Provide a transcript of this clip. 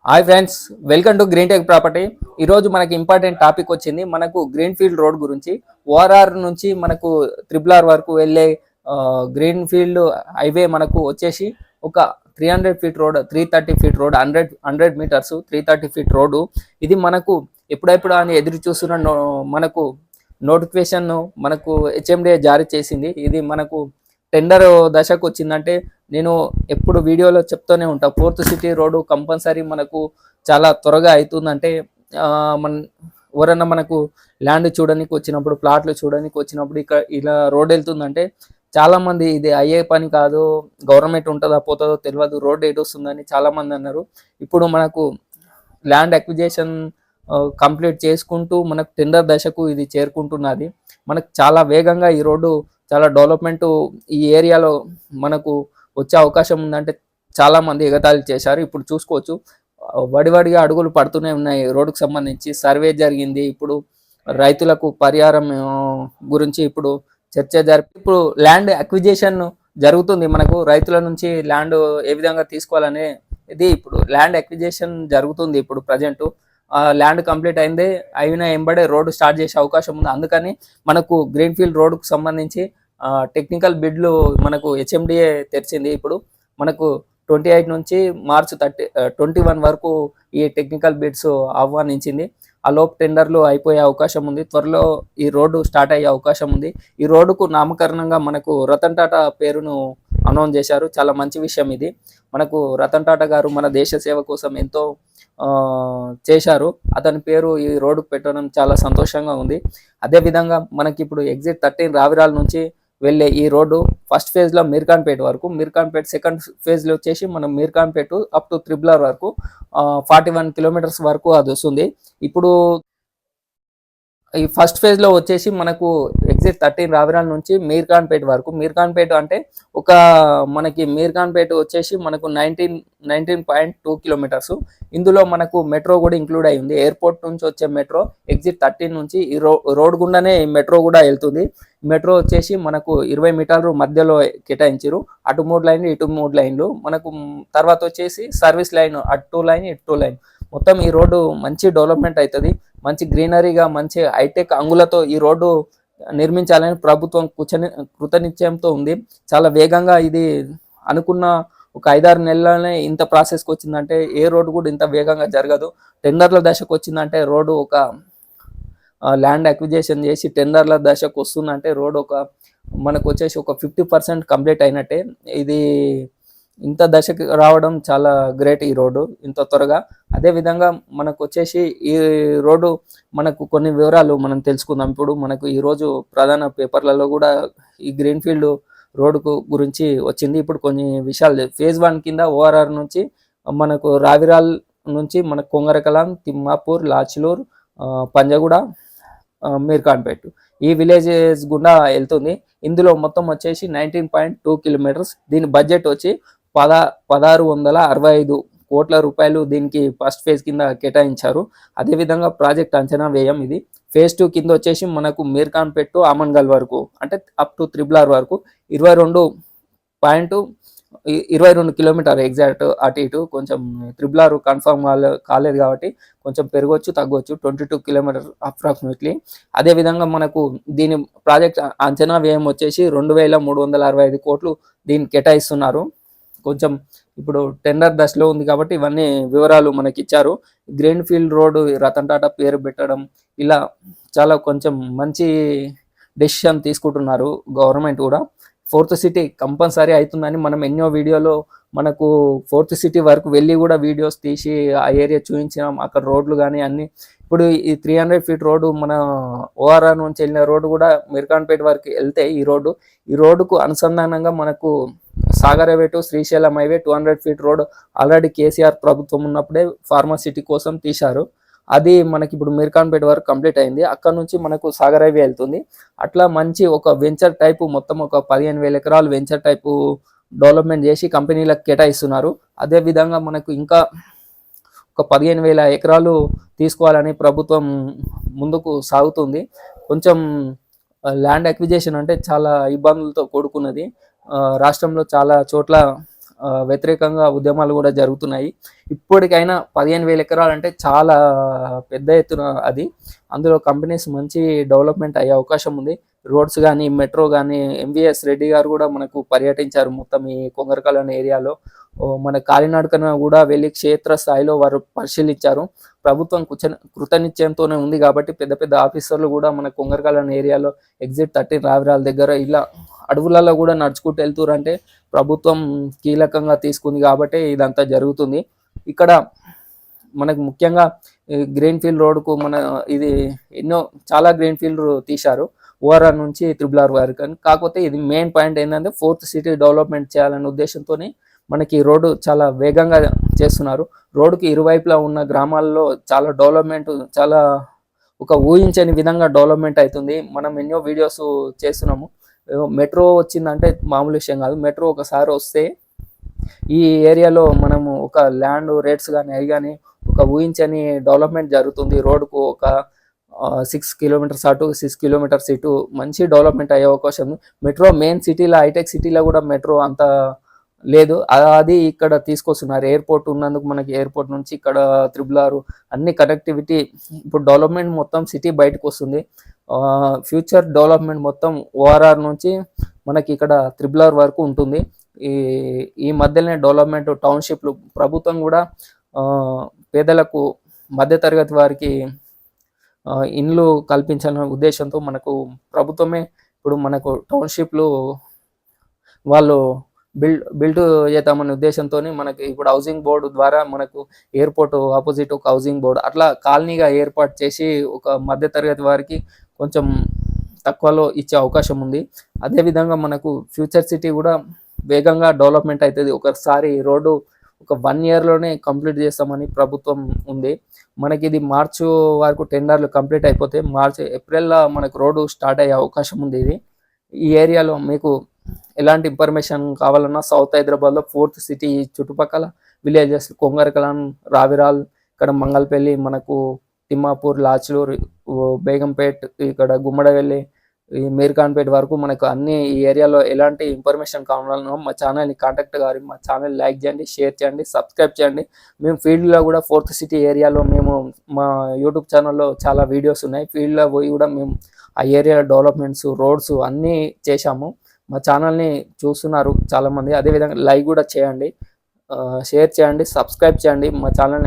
Hi friends, welcome to green tech property. ఈరోజు మనకి important topic వచ్చింది. మనకు గ్రీన్ ఫీల్డ్ రోడ్ గురించి ఓఆర్ఆర్ నుంచి మనకు RRR వరకు వెళ్ళే గ్రీన్ ఫీల్డ్ హైవే మనకు వచ్చేసి ఒక 300 feet road, 330 feet road, 100 metres, 330 feet road. ఇది మనకు ఎప్పుడెప్పుడు అని ఎదురు చూస్తున్న మనకు నోటిఫికేషన్ మనకు హెచ్ఎండిఏ జారీ చేసింది. ఇది మనకు టెండర్ దశకు వచ్చిందంటే నేను ఎప్పుడు వీడియోలో చెప్తూనే ఉంటా, ఫోర్త్ సిటీ రోడ్డు కంపల్సరీ మనకు చాలా త్వరగా అవుతుందంటే మన ఎవరన్నా మనకు ల్యాండ్ చూడడానికి వచ్చినప్పుడు, ప్లాట్లు చూడడానికి వచ్చినప్పుడు ఇక్కడ ఇలా రోడ్ వెళ్తుందంటే చాలామంది ఇది అయ్యే పని కాదు, గవర్నమెంట్ ఉంటుందా పోతుందో తెలియదు, రోడ్ ఎటు వస్తుందని చాలామంది అన్నారు. ఇప్పుడు మనకు ల్యాండ్ అక్విజేషన్ కంప్లీట్ చేసుకుంటూ మనకు టెండర్ దశకు ఇది చేరుకుంటున్నది. మనకు చాలా వేగంగా ఈ రోడ్డు చాలా డెవలప్మెంట్ ఈ ఏరియాలో మనకు వచ్చే అవకాశం ఉందంటే చాలామంది ఎగతాళి చేశారు. ఇప్పుడు చూసుకోవచ్చు, వడివడిగా అడుగులు పడుతూనే ఉన్నాయి రోడ్డుకు సంబంధించి. సర్వే జరిగింది. ఇప్పుడు రైతులకు పరిహారం గురించి ఇప్పుడు చర్చ జరిపి ఇప్పుడు ల్యాండ్ అక్విజిషన్ జరుగుతుంది. మనకు రైతుల నుంచి ల్యాండ్ ఏ విధంగా తీసుకోవాలనే ఇది ఇప్పుడు ల్యాండ్ అక్విజిషన్ జరుగుతుంది. ఇప్పుడు ప్రజెంట్ ల్యాండ్ కంప్లీట్ అయిన ఎంబడే రోడ్డు స్టార్ట్ చేసే అవకాశం ఉంది. అందుకని మనకు గ్రీన్ఫీల్డ్ రోడ్డుకు సంబంధించి టెక్నికల్ బిడ్లు మనకు హెచ్ఎండిఏ తెరిచింది. ఇప్పుడు మనకు 28 నుంచి మార్చ్ 21 వరకు ఈ టెక్నికల్ బిడ్స్ ఆహ్వానించింది. ఆ లోపు టెండర్లు అయిపోయే అవకాశం ఉంది. త్వరలో ఈ రోడ్డు స్టార్ట్ అయ్యే అవకాశం ఉంది. ఈ రోడ్డుకు నామకరణంగా మనకు రతన్ టాటా పేరును అనౌన్స్ చేశారు. చాలా మంచి విషయం ఇది. మనకు రతన్ టాటా గారు మన దేశ సేవ కోసం ఎంతో చేశారు. అతని పేరు ఈ రోడ్డుకు పెట్టడం చాలా సంతోషంగా ఉంది. అదేవిధంగా మనకి ఇప్పుడు ఎగ్జిట్ 13 రావిరాల నుంచి వెళ్ళే ఈ రోడ్డు ఫస్ట్ ఫేజ్లో మీర్ఖాన్పేట వరకు, మీర్ఖాన్పేట సెకండ్ ఫేజ్లో వచ్చేసి మనం మీర్ఖాన్పేట అప్ టు RRR వరకు 41 కిలోమీటర్స్ వరకు అది వస్తుంది. ఇప్పుడు ఈ ఫస్ట్ ఫేజ్లో వచ్చేసి మనకు ఎగ్జిట్ 13 రావిరాల నుంచి మీర్ఖాన్పేట వరకు. మీర్ఖాన్పేట అంటే ఒక మనకి మీర్ఖాన్పేట వచ్చేసి మనకు 19.2 కిలోమీటర్స్. ఇందులో మనకు మెట్రో కూడా ఇంక్లూడ్ అయ్యింది. ఎయిర్పోర్ట్ నుంచి వచ్చే మెట్రో ఎగ్జిట్ 13 నుంచి ఈ రోడ్ గుండానే మెట్రో కూడా వెళ్తుంది. మెట్రో వచ్చేసి మనకు 20 మీటర్లు మధ్యలో కేటాయించారు. అటు 3 లైన్లు, ఇటు 3 లైన్లు. మనకు తర్వాత వచ్చేసి సర్వీస్ లైన్, అటు 2 లైన్, ఇటు 2 లైన్. మొత్తం ఈ రోడ్డు మంచి డెవలప్మెంట్ అవుతుంది. మంచి గ్రీనరీగా, మంచి హైటెక్ అంగులతో ఈ రోడ్డు నిర్మించాలని ప్రభుత్వం కృతనిశ్చయంతో ఉంది. చాలా వేగంగా ఇది అనుకున్న ఒక 5-6 నెలలనే ఇంత ప్రాసెస్కి వచ్చిందంటే ఏ రోడ్డు కూడా ఇంత వేగంగా జరగదు. టెండర్ల దశకు వచ్చిందంటే రోడ్డు ఒక ల్యాండ్ అక్విజిషన్ చేసి టెండర్ల దశకు వస్తుందంటే రోడ్డు ఒక మనకు వచ్చేసి ఒక 50% కంప్లీట్ అయినట్టే. ఇది ఇంత దశకు రావడం చాలా గ్రేట్ ఈ రోడ్డు ఇంత త్వరగా. అదేవిధంగా మనకు వచ్చేసి ఈ రోడ్డు మనకు కొన్ని వివరాలు మనం తెలుసుకుందాం. ఇప్పుడు మనకు ఈరోజు ప్రధాన పేపర్లలో కూడా ఈ గ్రీన్ఫీల్డ్ రోడ్డుకు గురించి వచ్చింది. ఇప్పుడు కొన్ని విషయాలు ఫేజ్ 1 కింద ఓఆర్ఆర్ నుంచి మనకు రావిరాల్ నుంచి మనకు కొంగరకలాం, తిమ్మాపూర్, లాచిలూర్, పంజగూడ, మీర్ఖాన్పేట్ ఈ విలేజెస్ గుండా వెళ్తుంది. ఇందులో మొత్తం వచ్చేసి 19.2 కిలోమీటర్స్. దీని బడ్జెట్ వచ్చి 1665 కోట్ల రూపాయలు దీనికి ఫస్ట్ ఫేజ్ కింద కేటాయించారు. అదేవిధంగా ప్రాజెక్ట్ అంచనా వ్యయం ఇది. ఫేజ్ 2 కింద వచ్చేసి మనకు మీర్ఖాన్పేట్ టు ఆమన్గల్ వరకు అంటే అప్ టు RRR వరకు 22 కిలోమీటర్ ఎగ్జాక్ట్. అటు ఇటు కొంచెం RRR కన్ఫర్మ్ కాలేదు కాబట్టి కొంచెం పెరగవచ్చు, తగ్గవచ్చు. 22 కిలోమీటర్ అప్రాక్సిమేట్లీ. అదేవిధంగా మనకు దీని ప్రాజెక్ట్ అంచనా వ్యయం వచ్చేసి 2365 కోట్లు దీన్ని కేటాయిస్తున్నారు. కొంచెం ఇప్పుడు టెండర్ దశలో ఉంది కాబట్టి ఇవన్నీ వివరాలు మనకి ఇచ్చారు. గ్రీన్ఫీల్డ్ రోడ్డు రతన్ టాటా పేరు పెట్టడం ఇలా చాలా కొంచెం మంచి డెసిషన్ తీసుకుంటున్నారు గవర్నమెంట్ కూడా. ఫోర్త్ సిటీ కంపల్సరీ అవుతుందని మనం ఎన్నో వీడియోలో మనకు ఫోర్త్ సిటీ వరకు వెళ్ళి కూడా వీడియోస్ తీసి ఆ ఏరియా చూపించినాం. అక్కడ రోడ్లు కానీ అన్నీ. ఇప్పుడు ఈ 300 ఫీట్ రోడ్డు మన ఓఆర్ఆర్ నుంచి వెళ్ళిన రోడ్డు కూడా మీర్ఖాన్పేట వరకు వెళ్తే ఈ రోడ్డుకు అనుసంధానంగా మనకు Sagar highway to Srisailam highway 200 feet road already KCR ప్రభుత్వం ఉన్నప్పుడే ఫార్మాసిటీ కోసం తీశారు. అది మనకి ఇప్పుడు మీర్ఖాన్పేట వరకు కంప్లీట్ అయింది. అక్కడ నుంచి మనకు సాగర్ హైవే వెళ్తుంది. అట్లా మంచి ఒక వెంచర్ టైపు మొత్తం ఒక 15,000 ఎకరాలు వెంచర్ టైపు డెవలప్మెంట్ చేసి కంపెనీలకు కేటాయిస్తున్నారు. అదేవిధంగా మనకు ఇంకా ఒక 15,000 ఎకరాలు తీసుకోవాలని ప్రభుత్వం ముందుకు సాగుతుంది. కొంచెం ల్యాండ్ అక్విజిషన్ అంటే చాలా ఇబ్బందులతో కూడుకున్నది. రాష్ట్రంలో చాలా చోట్ల వ్యతిరేకంగా ఉద్యమాలు కూడా జరుగుతున్నాయి. ఇప్పటికైనా 15,000 ఎకరాలు అంటే చాలా పెద్ద ఎత్తున అది. అందులో కంపెనీస్ మంచి డెవలప్మెంట్ అయ్యే అవకాశం ఉంది. రోడ్స్ కానీ, మెట్రో కానీ, ఎంవీఎస్ రెడ్డి గారు కూడా మనకు పర్యటించారు మొత్తం ఈ కొంగరకాలన్ ఏరియాలో. మన కాలినడకన కూడా వెళ్ళి క్షేత్ర స్థాయిలో వారు పరిశీలించారు. ప్రభుత్వం కృతనిశ్చయంతోనే ఉంది కాబట్టి పెద్ద పెద్ద ఆఫీసర్లు కూడా మన కొంగరకాలన్ ఏరియాలో ఎగ్జిట్ 13 రావిరాల దగ్గర ఇలా అడవులలో కూడా నడుచుకుంటూ వెళ్తురంటే ప్రభుత్వం కీలకంగా తీసుకుంది కాబట్టి ఇదంతా జరుగుతుంది. ఇక్కడ మనకు ముఖ్యంగా గ్రీన్ ఫీల్డ్ రోడ్కు ఇది చాలా గ్రీన్ ఫీల్డ్ తీశారు ఓఆర్ఆర్ నుంచి RRR వరకు. కాకపోతే ఇది మెయిన్ పాయింట్ ఏంటంటే 4th సిటీ డెవలప్మెంట్ చేయాలనే ఉద్దేశంతో మనకి రోడ్డు చాలా వేగంగా చేస్తున్నారు. రోడ్డుకి ఇరువైపులా ఉన్న గ్రామాల్లో చాలా డెవలప్మెంట్, చాలా ఒక ఊహించని విధంగా డెవలప్మెంట్ అవుతుంది. మనం ఎన్నో వీడియోస్ చేస్తున్నాము. మెట్రో వచ్చిందంటే మామూలు విషయం కాదు. మెట్రో ఒకసారి వస్తే ఈ ఏరియాలో మనము ఒక ల్యాండ్ రేట్స్ కానీ అవి కానీ ఒక ఊహించని డెవలప్మెంట్ జరుగుతుంది. రోడ్డుకు ఒక 6 కిలోమీటర్స్ అటు 6 కిలోమీటర్స్ ఇటు మంచి డెవలప్మెంట్ అయ్యే అవకాశం ఉంది. మెట్రో మెయిన్ సిటీలో, హైటెక్ సిటీలో కూడా మెట్రో అంత లేదు. అది ఇక్కడ తీసుకొస్తున్నారు. ఎయిర్పోర్ట్ ఉన్నందుకు మనకి ఎయిర్పోర్ట్ నుంచి ఇక్కడ RRR అన్ని కనెక్టివిటీ ఇప్పుడు డెవలప్మెంట్ మొత్తం సిటీ బయటకు వస్తుంది. ఫ్యూచర్ డెవలప్మెంట్ మొత్తం ఓఆర్ఆర్ నుంచి మనకి ఇక్కడ RRR వరకు ఉంటుంది. ఈ మధ్యలోనే డెవలప్మెంట్ టౌన్షిప్లు ప్రభుత్వం కూడా పేదలకు, మధ్యతరగతి వారికి ఇండ్లు కల్పించాలనే ఉద్దేశంతో మనకు ప్రభుత్వమే ఇప్పుడు మనకు టౌన్షిప్లు వాళ్ళు బిల్డ్ చేద్దామనే ఉద్దేశంతో మనకి ఇప్పుడు హౌసింగ్ బోర్డు ద్వారా మనకు ఎయిర్పోర్ట్ ఆపోజిట్ ఒక హౌసింగ్ బోర్డు అట్లా కాలనీగా ఏర్పాటు చేసి ఒక మధ్యతరగతి వారికి కొంచెం తక్కువలో ఇచ్చే అవకాశం ఉంది. అదేవిధంగా మనకు ఫ్యూచర్ సిటీ కూడా వేగంగా డెవలప్మెంట్ అవుతుంది. ఒకసారి రోడ్డు ఒక 1 ఇయర్లోనే కంప్లీట్ చేస్తామని ప్రభుత్వం ఉంది. మనకి ఇది మార్చు వరకు టెండర్లు కంప్లీట్ అయిపోతే ఏప్రిల్లో మనకు రోడ్డు స్టార్ట్ అయ్యే అవకాశం ఉంది. ఈ ఏరియాలో మీకు ఎలాంటి ఇన్ఫర్మేషన్ కావాలన్నా సౌత్ హైదరాబాద్లో 4th సిటీ చుట్టుపక్కల విలేజెస్ కొంగరకలాన్, రావిరాల్, ఇక్కడ మంగళపల్లి, మనకు తిమ్మాపూర్, లాచ్లూర్, బేగంపేట్, ఇక్కడ గుమ్మడవెల్లి, ఈ మీర్ఖాన్పేట వరకు మనకు అన్ని ఈ ఏరియాలో ఎలాంటి ఇన్ఫర్మేషన్ కావాలన్నా మా ఛానల్ని కాంటాక్ట్ కావాలి. మా ఛానల్ లైక్ చేయండి, షేర్ చేయండి, సబ్స్క్రైబ్ చేయండి. మేము ఫీల్డ్లో కూడా 4th సిటీ ఏరియాలో మేము మా యూట్యూబ్ ఛానల్లో చాలా వీడియోస్ ఉన్నాయి. ఫీల్డ్లో పోయి కూడా మేము ఆ ఏరియా డెవలప్మెంట్స్, రోడ్స్ అన్నీ చేశాము. మా ఛానల్ని చూస్తున్నారు చాలామంది. అదేవిధంగా లైక్ కూడా చేయండి, షేర్ చేయండి, సబ్స్క్రైబ్ చేయండి మా ఛానల్ని.